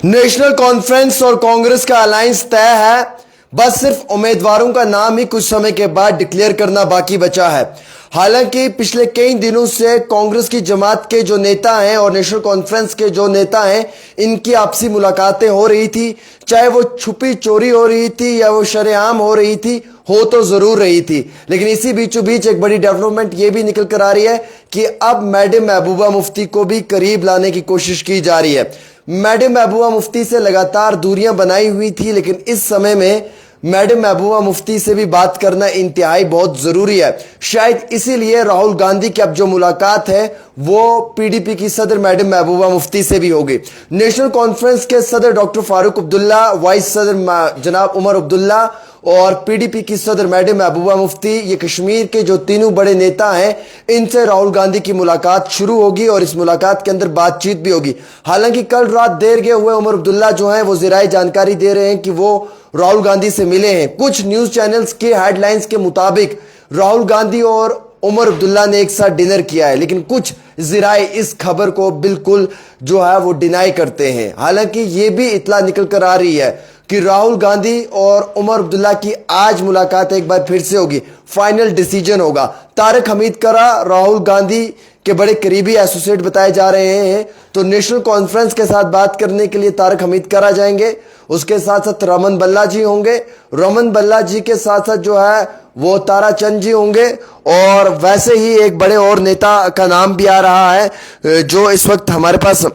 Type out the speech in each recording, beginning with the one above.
National conference और कांग्रेस का alliance तय है। बस सिर्फ उम्मीदवारों का नाम ही कुछ समय के बाद डिक्लेयर करना बाकी बचा है। हालांकि पिछले कई दिनों से कांग्रेस की जमात के जो नेता हैं और नेशनल कॉन्फ्रेंस के जो नेता हैं, इनकी आपसी मुलाकातें हो रही थी। चाहे वो छुपी चोरी हो रही थी या वो शरेआम हो रही थी, हो तो जरूर रही थी। लेकिन इसी बीचों बीच एक बड़ी डेवलपमेंट ये भी निकल कर आ रही है कि अब मैडम महबूबा मुफ्ती को भी करीब लाने की कोशिश की जा रही है। मैडम महबूबा मुफ्ती से लगातार दूरियां बनाई हुई थी, लेकिन इस समय में मैडम महबूबा मुफ्ती से भी बात करना इंतहाई बहुत जरूरी है। शायद इसीलिए राहुल गांधी की अब जो मुलाकात है वो पीडीपी की सदर मैडम महबूबा मुफ्ती से भी होगी। नेशनल कॉन्फ्रेंस के सदर डॉक्टर फारूक अब्दुल्ला, वाइस सदर जनाब उमर अब्दुल्ला और पीडीपी की सदर मैडम महबूबा मुफ्ती, ये कश्मीर के जो तीनों बड़े नेता हैं, इनसे राहुल गांधी की मुलाकात शुरू होगी और इस मुलाकात के अंदर बातचीत भी होगी। हालांकि कल रात देर गए हुए उमर अब्दुल्ला जो हैं वो ज़राए जानकारी दे रहे हैं कि वो राहुल गांधी से मिले हैं। कुछ न्यूज चैनल्स के हेडलाइंस के मुताबिक राहुल गांधी और उमर अब्दुल्ला ने एक साथ डिनर किया है, लेकिन कुछ ज़राए इस खबर को बिल्कुल जो है वो डिनाई करते हैं। हालांकि ये भी इतला निकल कर आ रही है कि राहुल गांधी और उमर अब्दुल्ला की आज मुलाकात एक बार फिर से होगी, फाइनल डिसीजन होगा। तारिक हमीद करा राहुल गांधी के बड़े करीबी एसोसिएट बताए जा रहे हैं, तो नेशनल कॉन्फ्रेंस के साथ बात करने के लिए तारिक हमीद करा जाएंगे। उसके साथ साथ रमन बल्ला जी होंगे, रमन बल्ला जी के साथ साथ जो है वो तारा चंद जी होंगे, और वैसे ही एक बड़े और नेता का नाम भी आ रहा है जो इस वक्त हमारे पास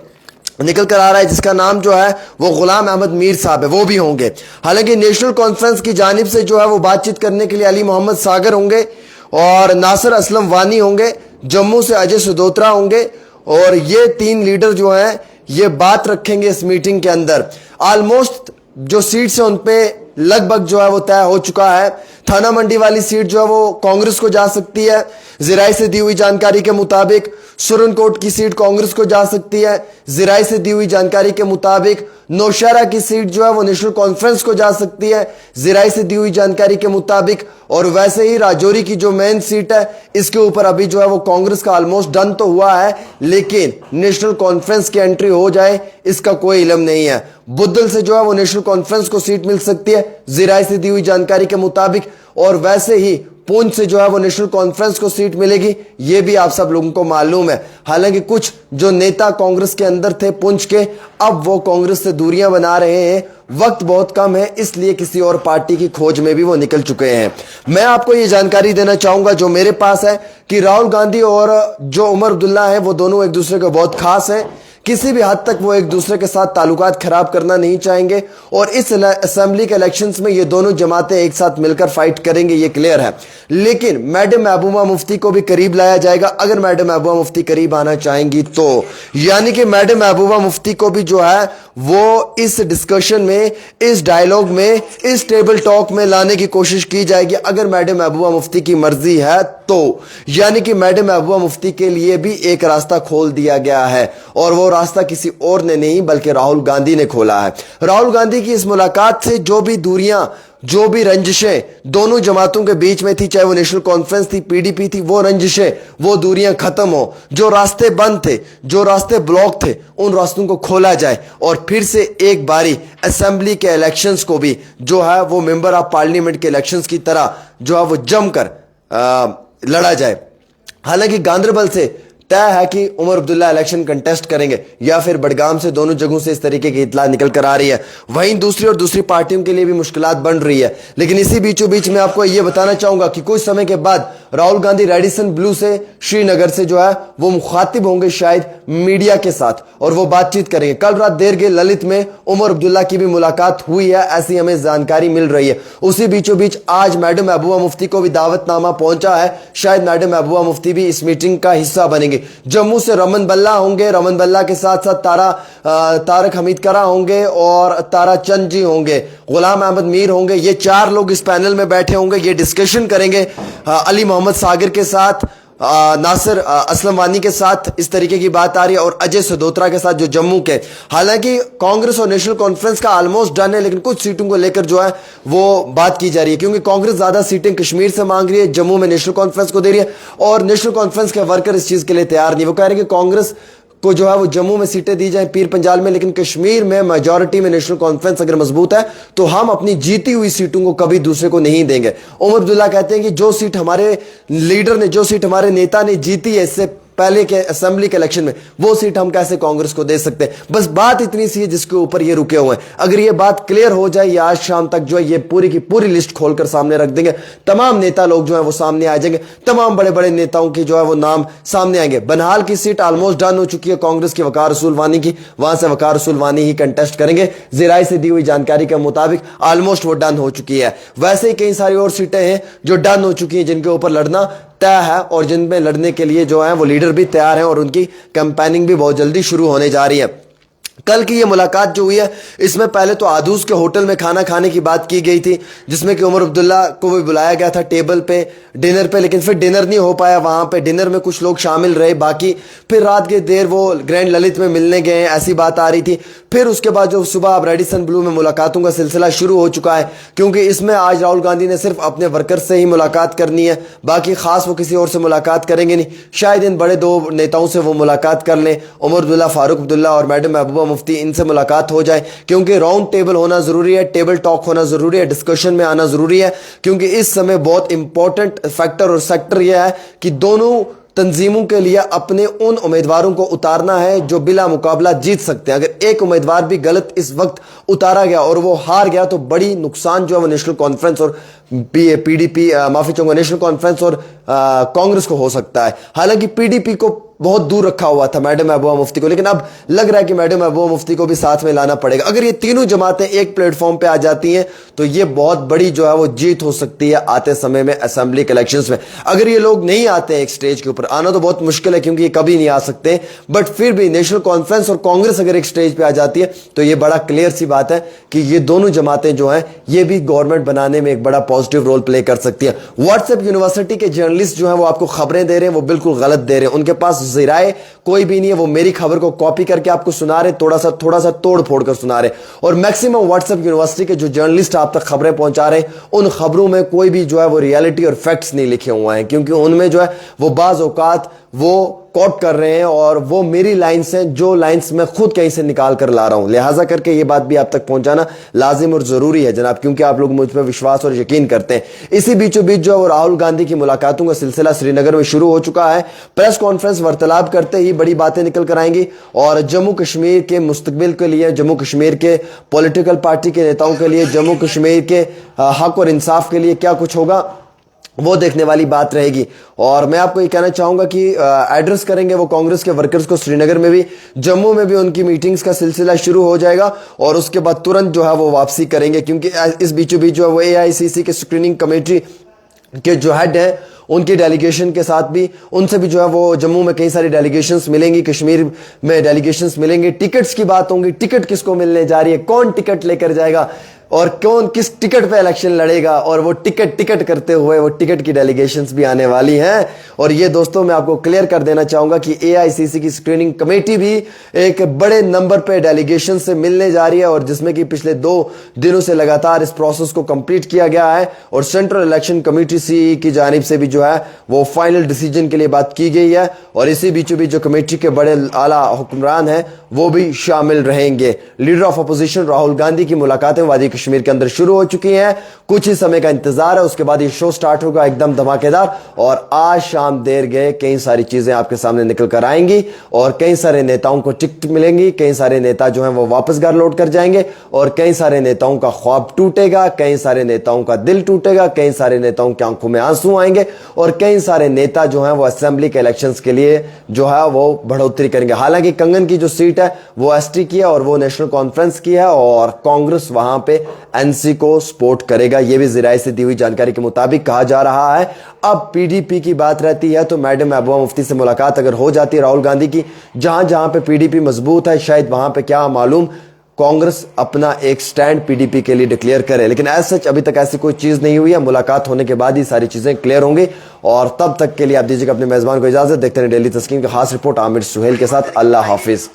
निकल कर आ रहा है, जिसका नाम जो है वो गुलाम अहमद मीर साहब है, वो भी होंगे। हालांकि नेशनल कॉन्फ्रेंस की जानिब से जो है वो बातचीत करने के लिए अली मोहम्मद सागर होंगे और नासिर असलम वानी होंगे, जम्मू से अजय सदोत्रा होंगे, और ये तीन लीडर जो हैं ये बात रखेंगे इस मीटिंग के अंदर। ऑलमोस्ट जो सीट्स हैं उन पे लगभग जो है वो तय हो चुका है। थाना मंडी वाली सीट जो है वो कांग्रेस को जा सकती है, ज़राए से दी हुई जानकारी के मुताबिक। सुरनकोट की सीट कांग्रेस को जा सकती है, ज़राए से दी हुई जानकारी के मुताबिक। नौशहरा की सीट जो है वो नेशनल कॉन्फ्रेंस को जा सकती है, ज़राए से दी हुई जानकारी के मुताबिक। और वैसे ही राजौरी की जो मेन सीट है, इसके ऊपर अभी जो है वो कांग्रेस का ऑलमोस्ट डन तो हुआ है, लेकिन नेशनल कॉन्फ्रेंस की एंट्री हो जाए इसका कोई इल्म नहीं है। बुद्धल से जो है वो नेशनल कॉन्फ्रेंस को सीट मिल सकती है ज़राए से दी हुई जानकारी के मुताबिक, और वैसे ही पुंछ से जो है वो नेशनल कॉन्फ्रेंस को सीट मिलेगी, ये भी आप सब लोगों को मालूम है। हालांकि कुछ जो नेता कांग्रेस के अंदर थे पुंछ के, अब वो कांग्रेस से दूरियां बना रहे हैं। वक्त बहुत कम है, इसलिए किसी और पार्टी की खोज में भी वो निकल चुके हैं। मैं आपको ये जानकारी देना चाहूंगा जो मेरे पास है कि राहुल गांधी और जो उमर अब्दुल्ला है वो दोनों एक दूसरे के बहुत खास हैं। किसी भी हद तक वो एक दूसरे के साथ ताल्लुकात खराब करना नहीं चाहेंगे, और इस असेंबली के इलेक्शंस में ये दोनों जमातें एक साथ मिलकर फाइट करेंगे, ये क्लियर है। लेकिन मैडम महबूबा मुफ्ती को भी करीब लाया जाएगा, अगर मैडम महबूबा मुफ्ती करीब आना चाहेंगी तो। यानी कि मैडम महबूबा मुफ्ती को भी जो है वो इस डिस्कशन में, इस डायलॉग में, इस टेबल टॉक में लाने की कोशिश की जाएगी, अगर मैडम महबूबा मुफ्ती की मर्जी है तो। यानी कि मैडम महबूबा मुफ्ती के लिए भी एक रास्ता खोल दिया गया है, और वो रास्ता किसी और ने नहीं बल्कि राहुल गांधी ने खोला है। राहुल गांधी की इस मुलाकात से जो भी दूरियां, जो भी रंजिशें दोनों जमातों के बीच में थी, चाहे वो नेशनल कॉन्फ्रेंस थी, पीडीपी थी, वो रंजिशें, वो दूरियां खत्म हो। जो रास्ते बंद थे, जो रास्ते ब्लॉक थे, उन रास्तों को खोला जाए, और फिर से एक बारी असेंबली के इलेक्शंस को भी जो है वो मेंबर ऑफ पार्लियामेंट के इलेक्शंस की तरह जो है वो जमकर लड़ा जाए। हालांकि गांधरबल से तय है कि उमर अब्दुल्ला इलेक्शन कंटेस्ट करेंगे या फिर बडगाम से, दोनों जगहों से इस तरीके की इतला निकल कर आ रही है। वहीं दूसरी पार्टियों के लिए भी मुश्किलात बन रही है। लेकिन इसी बीचों बीच मैं आपको यह बताना चाहूंगा कि कुछ समय के बाद राहुल गांधी रेडिसन ब्लू से, श्रीनगर से जो है वो मुखातिब होंगे शायद मीडिया के साथ, और वो बातचीत करेंगे। कल रात देर के ललित में उमर अब्दुल्ला की भी मुलाकात हुई है, ऐसी हमें जानकारी मिल रही है। उसी बीचों बीच आज मैडम महबूबा मुफ्ती को भी दावतनामा पहुंचा है, शायद मैडम महबूबा मुफ्ती भी इस मीटिंग का हिस्सा बनेंगे। जम्मू से रमन बल्ला होंगे, रमन बल्ला के साथ साथ तारिक हमीद करा होंगे और तारा चंद जी होंगे, गुलाम अहमद मीर होंगे। ये चार लोग इस पैनल में बैठे होंगे, ये डिस्कशन करेंगे अली मोहम्मद सागर के साथ, नासिर असलम वानी के साथ, इस तरीके की बात आ रही है, और अजय सदोत्रा के साथ जो जम्मू के। हालांकि कांग्रेस और नेशनल कॉन्फ्रेंस का ऑलमोस्ट डन है, लेकिन कुछ सीटों को लेकर जो है वो बात की जा रही है, क्योंकि कांग्रेस ज्यादा सीटें कश्मीर से मांग रही है, जम्मू में नेशनल कॉन्फ्रेंस को दे रही है, और नेशनल कॉन्फ्रेंस के वर्कर इस चीज के लिए तैयार नहीं। वो कह रहे हैं कि कांग्रेस को जो है वो जम्मू में सीटें दी जाएं, पीर पंजाल में, लेकिन कश्मीर में मेजॉरिटी में नेशनल कॉन्फ्रेंस अगर मजबूत है तो हम अपनी जीती हुई सीटों को कभी दूसरे को नहीं देंगे। उमर अब्दुल्ला कहते हैं कि जो सीट हमारे लीडर ने, जो सीट हमारे नेता ने जीती है इससे पहले के असेंबली के इलेक्शन में, वो सीट हम कैसे कांग्रेस को दे सकते हैं। बस बात इतनी सी है जिसके ऊपर ये रुके हुए हैं। अगर ये बात क्लियर हो जाए, ये आज शाम तक जो है ये पूरी की पूरी लिस्ट खोलकर सामने रख देंगे, तमाम नेता लोग जो है वो सामने आ जाएंगे, तमाम बड़े बड़े नेताओं की जो है वो नाम सामने आएंगे। बनिहाल की सीट ऑलमोस्ट डन हो चुकी है कांग्रेस की, वकार रसूल वानी की, वहां से वकार रसूल वानी ही कंटेस्ट करेंगे। ज़राए से दी हुई जानकारी के मुताबिक ऑलमोस्ट वो डन हो चुकी है। वैसे ही कई सारी और सीटें हैं जो डन हो चुकी हैं, जिनके ऊपर लड़ना तय है और जिनमें लड़ने के लिए जो है वो लीडर भी तैयार हैं और उनकी कैंपेनिंग भी बहुत जल्दी शुरू होने जा रही है। कल की ये मुलाकात जो हुई है, इसमें पहले तो आदूस के होटल में खाना खाने की बात की गई थी, जिसमें कि उमर अब्दुल्ला को भी बुलाया गया था टेबल पे डिनर पे, लेकिन फिर डिनर नहीं हो पाया। वहां पे डिनर में कुछ लोग शामिल रहे, बाकी फिर रात के देर वो ग्रैंड ललित में मिलने गए, ऐसी बात आ रही थी। फिर उसके बाद जो सुबह अब रेडिसन ब्लू में मुलाकातों का सिलसिला शुरू हो चुका है, क्योंकि इसमें आज राहुल गांधी ने सिर्फ अपने वर्कर से ही मुलाकात करनी है, बाकी खास वो किसी और से मुलाकात करेंगे नहीं। शायद इन बड़े दो नेताओं से वो मुलाकात कर लें, उमर अब्दुल्ला, फारूक अब्दुल्ला और मैडम महबूबा मुफ्ती, इनसे मुलाकात हो जाए, क्योंकि राउंड टेबल होना जरूरी है, टेबल टॉक होना जरूरी है, डिस्कशन में आना जरूरी है, क्योंकि इस समय बहुत इंपॉर्टेंट फैक्टर और सेक्टर यह है कि दोनों तंजीमों के लिए अपने उन उम्मीदवारों को उतारना है जो बिला मुकाबला जीत सकते हैं। अगर एक उम्मीदवार भी गलत इस वक्त उतारा गया और वो हार गया तो बड़ी नुकसान जो है वो नेशनल कॉन्फ्रेंस और पीडीपी, माफी चाहूंगा, नेशनल कॉन्फ्रेंस और कांग्रेस को हो सकता है। हालांकि पीडीपी को बहुत दूर रखा हुआ था मैडम महबूबा मुफ्ती को, लेकिन अब लग रहा है कि मैडम महबूबा मुफ्ती को भी साथ में लाना पड़ेगा। अगर ये तीनों जमातें एक प्लेटफॉर्म पे आ जाती हैं तो ये बहुत बड़ी जो है वो जीत हो सकती है आते समय में असेंबली के इलेक्शंस में। अगर ये लोग नहीं आते हैं एक स्टेज के ऊपर, आना तो बहुत मुश्किल है क्योंकि ये कभी नहीं आ सकते, बट फिर भी नेशनल कॉन्फ्रेंस और कांग्रेस अगर एक स्टेज पे आ जाती है तो ये बड़ा क्लियर सी बात है कि ये दोनों जमातें जो हैं ये भी गवर्नमेंट बनाने में एक बड़ा पॉजिटिव रोल प्ले कर सकती है। व्हाट्सएप यूनिवर्सिटी के जर्नलिस्ट जो है वो आपको खबरें दे रहे हैं, वो बिल्कुल गलत दे रहे हैं। उनके पास ज़राए कोई भी नहीं है, वो मेरी खबर को कॉपी करके आपको सुना रहे, थोड़ा सा तोड़ फोड़ कर सुना रहे। और मैक्सिमम व्हाट्सएप यूनिवर्सिटी के जो जर्नलिस्ट आप तक खबरें पहुंचा रहे हैं, उन खबरों में कोई भी जो है वो रियलिटी और फैक्ट्स नहीं लिखे हुए हैं, क्योंकि उनमें जो है वो बाज औकात वो कोट कर रहे हैं और वो मेरी लाइन्स हैं जो लाइन्स मैं खुद कहीं से निकाल कर ला रहा हूं। लिहाजा करके ये बात भी आप तक पहुंचाना लाजिम और जरूरी है जनाब, क्योंकि आप लोग मुझ पर विश्वास और यकीन करते हैं। इसी बीचों बीच जो है वो राहुल गांधी की मुलाकातों का सिलसिला श्रीनगर में शुरू हो चुका है। प्रेस कॉन्फ्रेंस वार्तालाप करते ही बड़ी बातें निकल कर आएंगी और जम्मू कश्मीर के मुस्तकबिल के लिए, जम्मू कश्मीर के पॉलिटिकल पार्टी के नेताओं के लिए, जम्मू कश्मीर के हक और इंसाफ के लिए क्या कुछ होगा वो देखने वाली बात रहेगी। और मैं आपको ये कहना चाहूंगा कि एड्रेस करेंगे वो कांग्रेस के वर्कर्स को श्रीनगर में भी, जम्मू में भी उनकी मीटिंग्स का सिलसिला शुरू हो जाएगा और उसके बाद तुरंत जो है वो वापसी करेंगे, क्योंकि इस बीचों बीच जो है वो एआईसीसी के स्क्रीनिंग कमेटी के जो हेड है उनकी डेलीगेशन के साथ भी, उनसे भी जो है वो जम्मू में कई सारी डेलीगेशंस मिलेंगी, कश्मीर में डेलीगेशंस मिलेंगी। टिकट्स की बात होंगी, टिकट किसको मिलने जा रही है, कौन टिकट लेकर जाएगा और कौन किस टिकट पे इलेक्शन लड़ेगा, और वो टिकट करते हुए वो टिकट की डेलीगेशंस भी आने वाली हैं। और ये दोस्तों मैं आपको क्लियर कर देना चाहूंगा कि एआईसीसी की स्क्रीनिंग कमेटी भी एक बड़े नंबर पे डेलीगेशन से मिलने जा रही है, और जिसमें कि पिछले 2 दिनों से लगातार इस प्रोसेस को कंप्लीट किया गया है और सेंट्रल इलेक्शन कमेटी सीई की जानिब से भी जो है वो फाइनल डिसीजन के लिए बात की गई है। और इसी बीचों बीच जो कमेटी के बड़े आला हुक्मरान हैं वो भी शामिल रहेंगे। Leader of opposition Rahul Gandhi की मुलाकातें वादी कश्मीर के अंदर शुरू हो चुकी हैं, कुछ ही समय का इंतजार है, उसके बाद ये शो स्टार्ट होगा एकदम धमाकेदार। और आज शाम देर गए कई सारी चीजें आपके सामने निकल कर आएंगी और कई सारे नेताओं को टिकट मिलेंगी, कई सारे नेता जो हैं वो वापस घर लौट कर जाएंगे और कई सारे नेताओं का ख्वाब टूटेगा, कई सारे नेताओं का दिल टूटेगा, कई सारे नेताओं की आंखों में आंसू आएंगे और कई सारे नेता जो हैं वो असेंबली के इलेक्शंस के लिए जो है वो बढ़ोतरी करेंगे। हालांकि कंगन की जो सीट है वो एसटी की है और वो नेशनल कॉन्फ्रेंस की है और कांग्रेस वहां पे एनसी को सपोर्ट करेगा, ये भी ज़राए से दी हुई जानकारी के मुताबिक कहा जा रहा है। अब पीडीपी की बात रहती है तो मैडम महबूबा मुफ्ती से मुलाकात अगर हो जाती है राहुल गांधी की, जहां जहां पे पीडीपी मजबूत है शायद वहां पे क्या मालूम कांग्रेस अपना एक स्टैंड पीडीपी के लिए डिक्लेयर करे, लेकिन एज सच अभी तक ऐसी कोई चीज नहीं हुई है। मुलाकात होने के बाद ही सारी चीजें क्लियर होंगी और तब तक के लिए आप दीजिएगा अपने मेजबान को इजाजत। देखते हैं डेली तस्कीन की खास रिपोर्ट आमिर सुहेल के साथ। अल्लाह हाफिज।